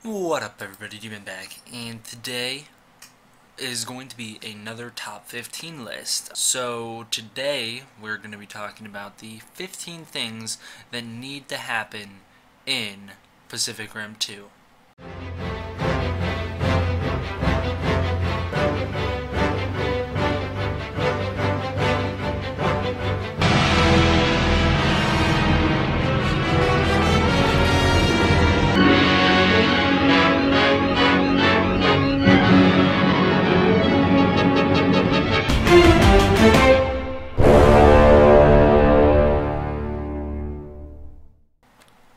What up everybody, Demon back, and today is going to be another top 15 list. So today we're going to be talking about the 15 things that need to happen in Pacific Rim 2.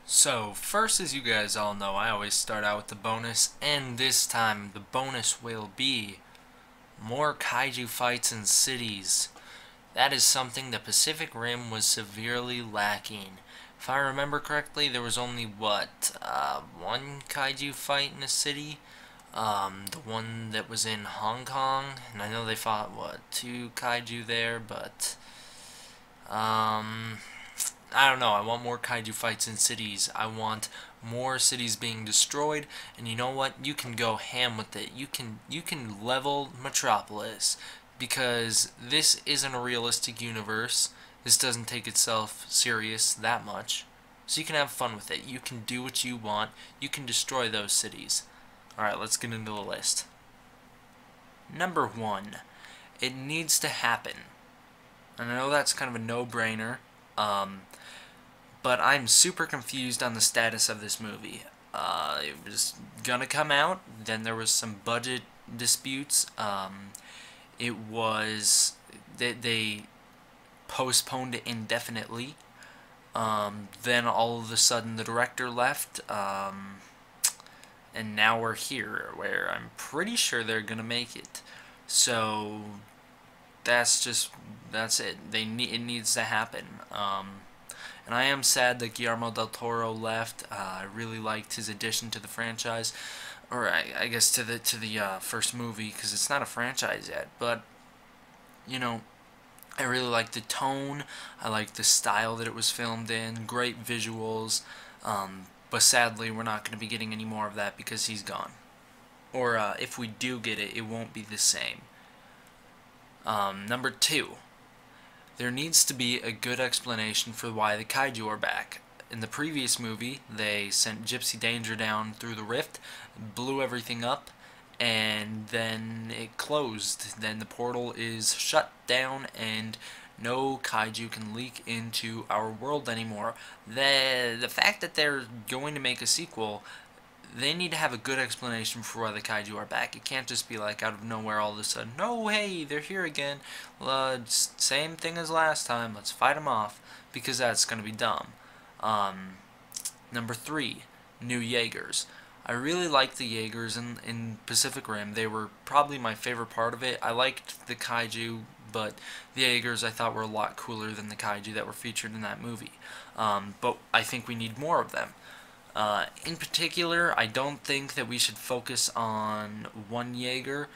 So, first, as you guys all know, I always start out with the bonus, and this time the bonus will be more kaiju fights in cities. That is something the Pacific Rim was severely lacking. If I remember correctly, there was only, one kaiju fight in a city? The one that was in Hong Kong, and I know they fought, two kaiju there, but, I don't know. I want more kaiju fights in cities. I want more cities being destroyed, and you know what? You can go ham with it. You can level Metropolis, because this isn't a realistic universe. This doesn't take itself serious that much. So you can have fun with it. You can do what you want. You can destroy those cities. Alright, let's get into the list. Number 1. It needs to happen. And I know that's kind of a no-brainer. But I'm super confused on the status of this movie. It was gonna come out, then there was some budget disputes. They postponed it indefinitely. Then all of a sudden the director left, and now we're here, where I'm pretty sure they're gonna make it. So that's it. It needs to happen. And I am sad that Guillermo del Toro left. I really liked his addition to the franchise, or I guess to the first movie, because it's not a franchise yet. But you know, I really liked the tone. I liked the style that it was filmed in. Great visuals. But sadly, we're not going to be getting any more of that because he's gone. Or if we do get it, it won't be the same. Number 2. There needs to be a good explanation for why the kaiju are back. In the previous movie, they sent Gypsy Danger down through the rift, blew everything up, and then it closed. Then the portal is shut down, and no kaiju can leak into our world anymore. The fact that they're going to make a sequel, they need to have a good explanation for why the kaiju are back. It can't just be like out of nowhere all of a sudden, no, hey, they're here again. Same thing as last time, let's fight them off, because that's going to be dumb. Number 3, new Jaegers. I really liked the Jaegers in Pacific Rim. They were probably my favorite part of it. I liked the kaiju, but the Jaegers I thought were a lot cooler than the kaiju that were featured in that movie. But I think we need more of them. In particular, I don't think that we should focus on one Jaeger,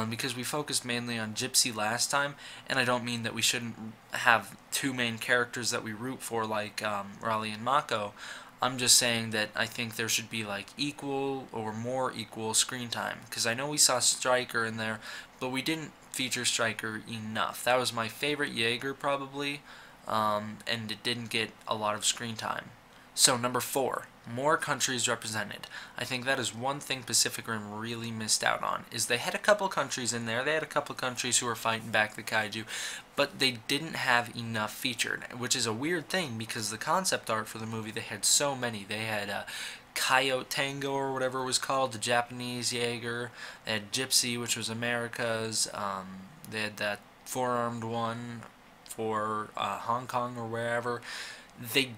because we focused mainly on Gypsy last time, and I don't mean that we shouldn't have two main characters that we root for, like Raleigh and Mako. I'm just saying that I think there should be like equal or more equal screen time, because I know we saw Stryker in there, but we didn't feature Stryker enough. That was my favorite Jaeger probably, and it didn't get a lot of screen time. So number 4, more countries represented. I think that is one thing Pacific Rim really missed out on, is they had a couple countries in there. They had a couple countries who were fighting back the kaiju, but they didn't have enough featured, which is a weird thing because the concept art for the movie, they had so many. They had Coyote Tango or whatever it was called, the Japanese Jaeger. They had Gypsy, which was America's. They had that four-armed one for Hong Kong or wherever. They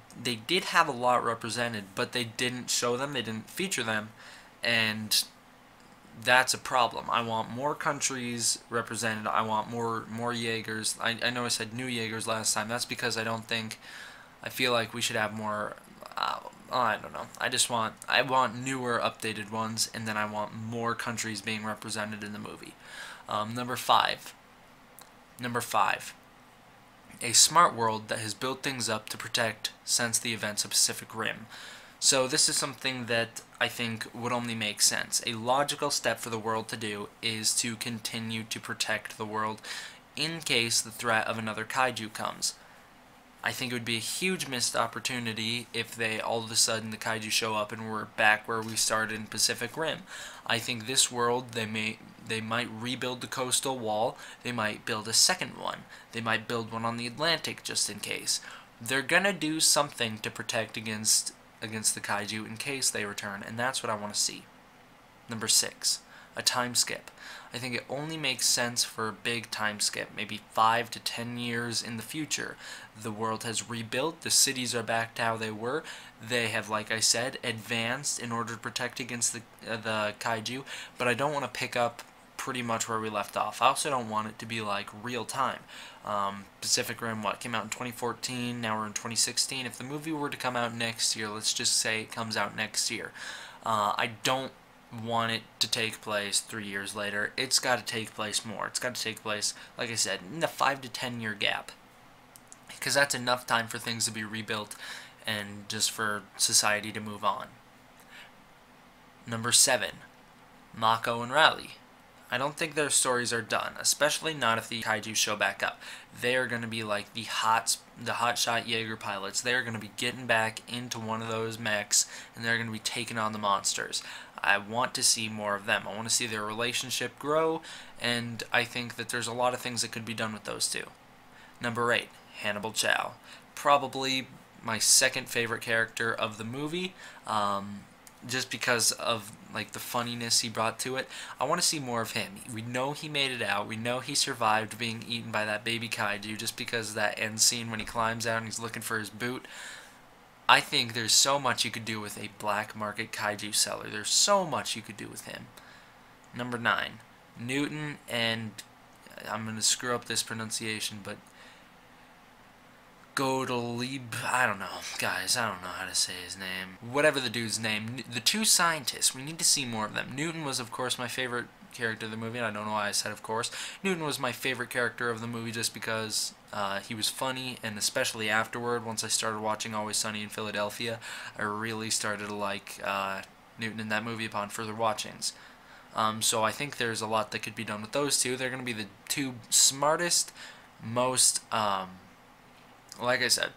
did have a lot represented, but they didn't show them, they didn't feature them, and that's a problem. I want more countries represented. I want more Jaegers. I know I said new Jaegers last time. That's because I feel like we should have more. I don't know. I want newer, updated ones, and then I want more countries being represented in the movie. Number 5. A smart world that has built things up to protect since the events of Pacific Rim. So this is something that I think would only make sense. A logical step for the world to do is to continue to protect the world in case the threat of another kaiju comes. I think it would be a huge missed opportunity if they all of a sudden the kaiju show up and we're back where we started in Pacific Rim. I think this world they might rebuild the coastal wall, they might build a second one, they might build one on the Atlantic just in case. They're gonna do something to protect against the kaiju in case they return, and that's what I want to see. Number 6, a time skip. I think it only makes sense for a big time skip, maybe 5 to 10 years in the future. The world has rebuilt, the cities are back to how they were, they have, like I said, advanced in order to protect against the kaiju, but I don't want to pick up pretty much where we left off. I also don't want it to be like real time. Pacific Rim, came out in 2014, now we're in 2016. If the movie were to come out next year, let's just say it comes out next year, I don't want it to take place 3 years later. It's got to take place more. It's got to take place, like I said, in the 5 to 10 year gap, because that's enough time for things to be rebuilt and just for society to move on. Number 7, Mako and Rally. I don't think their stories are done, especially not if the kaiju show back up. They are going to be like the hotshot Jaeger pilots. They are going to be getting back into one of those mechs, and they're going to be taking on the monsters. I want to see more of them. I want to see their relationship grow, and I think that there's a lot of things that could be done with those two. Number 8, Hannibal Chow. Probably my second favorite character of the movie. Just because of like the funniness he brought to it. I want to see more of him. We know he made it out. We know he survived being eaten by that baby kaiju just because of that end scene when he climbs out and he's looking for his boot. I think there's so much you could do with a black market kaiju seller. There's so much you could do with him. Number 9, Newton and, I'm going to screw up this pronunciation, but Gottlieb, I don't know, guys, I don't know how to say his name. Whatever the dude's name, the two scientists, we need to see more of them. Newton was, of course, my favorite character of the movie, and I don't know why I said of course. Newton was my favorite character of the movie just because he was funny, and especially afterward, once I started watching Always Sunny in Philadelphia, I really started to like Newton in that movie upon further watchings. So I think there's a lot that could be done with those two. They're going to be the two smartest, most, like I said,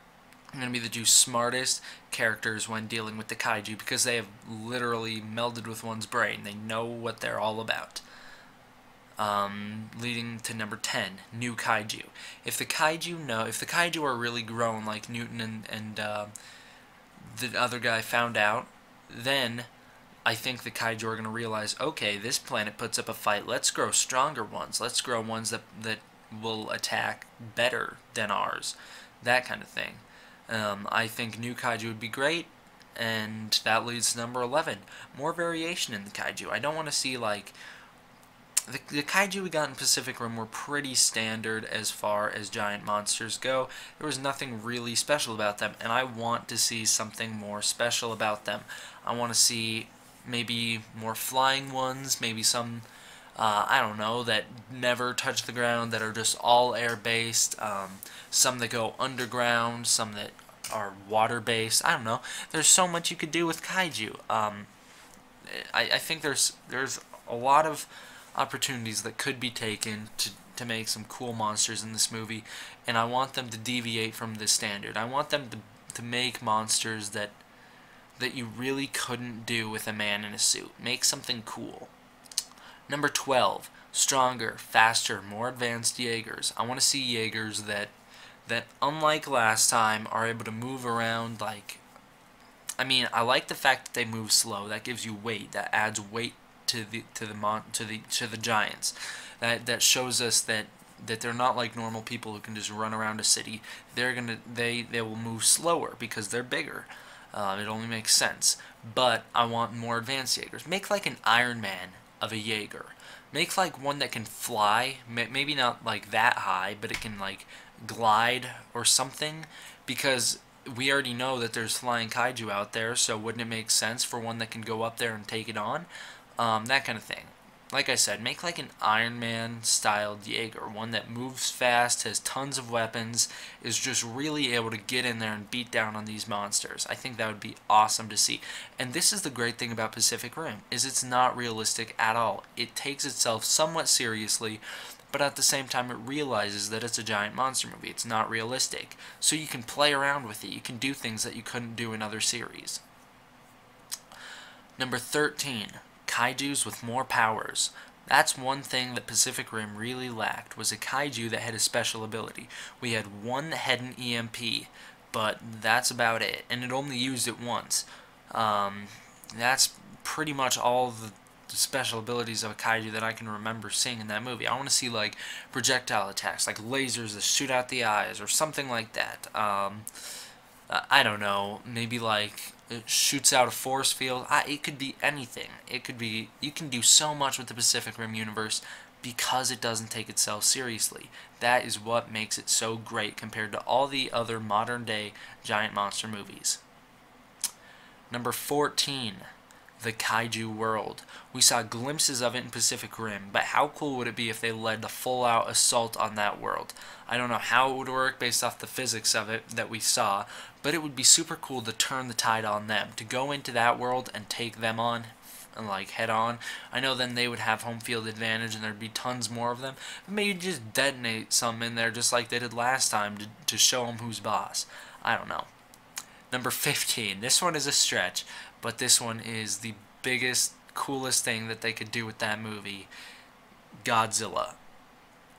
I'm going to be the two smartest characters when dealing with the kaiju because they have literally melded with one's brain. They know what they're all about. Leading to number 10, new kaiju. If the kaiju are really grown like Newton and the other guy found out, then I think the kaiju are going to realize, okay, this planet puts up a fight. Let's grow stronger ones. Let's grow ones that will attack better than ours. That kind of thing. I think new kaiju would be great, and that leads to number 11. More variation in the kaiju. I don't want to see, like, the kaiju we got in Pacific Rim were pretty standard as far as giant monsters go. There was nothing really special about them, and I want to see something more special about them. I want to see maybe more flying ones, maybe some, I don't know, that never touch the ground, that are just all air-based, some that go underground, some that are water-based. I don't know. There's so much you could do with kaiju. I think there's a lot of opportunities that could be taken to make some cool monsters in this movie, and I want them to deviate from this standard. I want them to make monsters that you really couldn't do with a man in a suit. Make something cool. Number 12, stronger, faster, more advanced Jaegers. I want to see Jaegers that unlike last time are able to move around like, I mean, I like the fact that they move slow. That gives you weight. That adds weight to the giants. That shows us that they're not like normal people who can just run around a city. They will move slower because they're bigger. It only makes sense. But I want more advanced Jaegers. Make like an Iron Man of a Jaeger. Make like one that can fly, maybe not like that high, but it can like glide or something, because we already know that there's flying kaiju out there, so wouldn't it make sense for one that can go up there and take it on? That kind of thing. like I said, make like an Iron Man styled Jaeger, one that moves fast, has tons of weapons, is just really able to get in there and beat down on these monsters. I think that would be awesome to see. And this is the great thing about Pacific Rim, is it's not realistic at all. It takes itself somewhat seriously, but at the same time it realizes that it's a giant monster movie. It's not realistic. So you can play around with it. You can do things that you couldn't do in other series. Number 13. Kaijus with more powers. That's one thing that Pacific Rim really lacked, was a kaiju that had a special ability. We had one that had an EMP, but that's about it, and it only used it once. That's pretty much all the special abilities of a kaiju that I can remember seeing in that movie. I want to see like projectile attacks, like lasers that shoot out the eyes, or something like that. I don't know, maybe like it shoots out a force field. It could be anything. It could be, you can do so much with the Pacific Rim universe because it doesn't take itself seriously. That is what makes it so great compared to all the other modern day giant monster movies. Number 14. The Kaiju world. We saw glimpses of it in Pacific Rim, but how cool would it be if they led the full-out assault on that world? I don't know how it would work based off the physics of it that we saw, but it would be super cool to turn the tide on them, to go into that world and take them on, and like head on. I know then they would have home field advantage and there'd be tons more of them. Maybe just detonate some in there just like they did last time to show them who's boss. I don't know. Number 15. This one is a stretch, but this one is the biggest, coolest thing that they could do with that movie. Godzilla.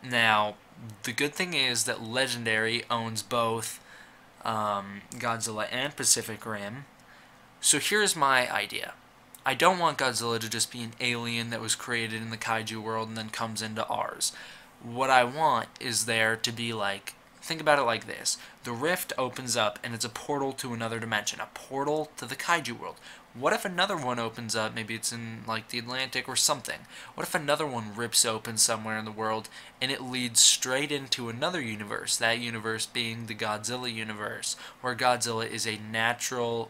Now, the good thing is that Legendary owns both Godzilla and Pacific Rim. So here's my idea. I don't want Godzilla to just be an alien that was created in the kaiju world and then comes into ours. What I want is there to be like, think about it like this. The rift opens up and it's a portal to another dimension, a portal to the kaiju world. What if another one opens up, maybe it's in like the Atlantic or something. What if another one rips open somewhere in the world and it leads straight into another universe, that universe being the Godzilla universe, where Godzilla is a natural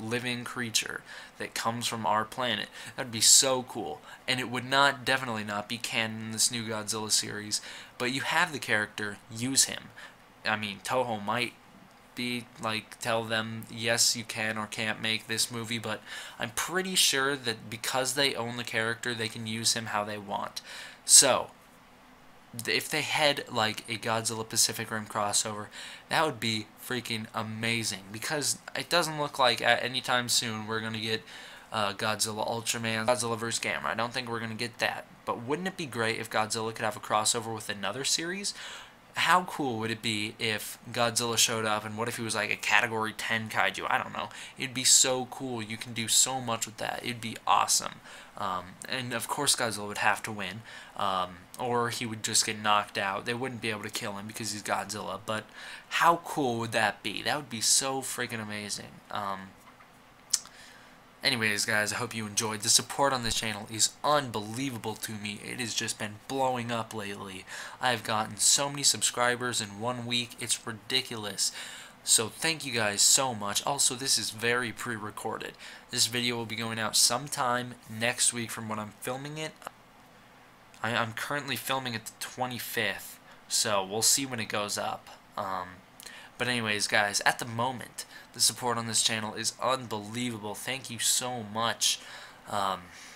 living creature that comes from our planet. That'd be so cool, and it would not, definitely not be canon in this new Godzilla series, but you have the character, use him. I mean, Toho might be like, tell them yes you can or can't make this movie, but I'm pretty sure that because they own the character they can use him how they want. So if they had like a Godzilla Pacific Rim crossover, that would be freaking amazing, because it doesn't look like at any time soon we're going to get Godzilla Ultraman, Godzilla vs. Gamera. I don't think we're going to get that, but wouldn't it be great if Godzilla could have a crossover with another series? How cool would it be if Godzilla showed up, and what if he was like a category 10 kaiju? I don't know. It'd be so cool. You can do so much with that. It'd be awesome. And of course Godzilla would have to win, or he would just get knocked out. They wouldn't be able to kill him because he's Godzilla, but how cool would that be? That would be so freaking amazing. Anyways, guys, I hope you enjoyed. The support on this channel is unbelievable to me. It has just been blowing up lately. I have gotten so many subscribers in 1 week. It's ridiculous. So thank you guys so much. Also, this is very pre-recorded. This video will be going out sometime next week from when I'm filming it. I'm currently filming it the 25th, so we'll see when it goes up. But anyways, guys, at the moment, the support on this channel is unbelievable. Thank you so much.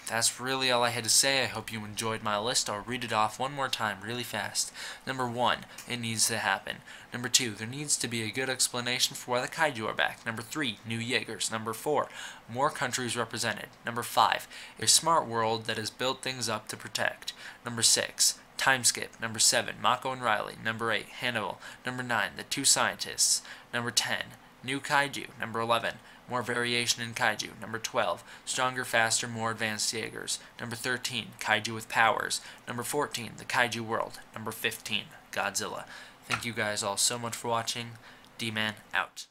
That's really all I had to say. I hope you enjoyed my list. I'll read it off one more time really fast. Number 1, it needs to happen. Number 2, there needs to be a good explanation for why the kaiju are back. Number 3, new Jaegers. Number 4, more countries represented. Number 5, a smart world that has built things up to protect. Number 6, time skip. Number 7, Mako and Riley. Number 8, Hannibal. Number 9, the 2 scientists. Number 10, new kaiju. Number 11, more variation in kaiju. Number 12, stronger, faster, more advanced Jaegers. Number 13, kaiju with powers. Number 14, the kaiju world. Number 15, Godzilla. Thank you guys all so much for watching. D-Man out.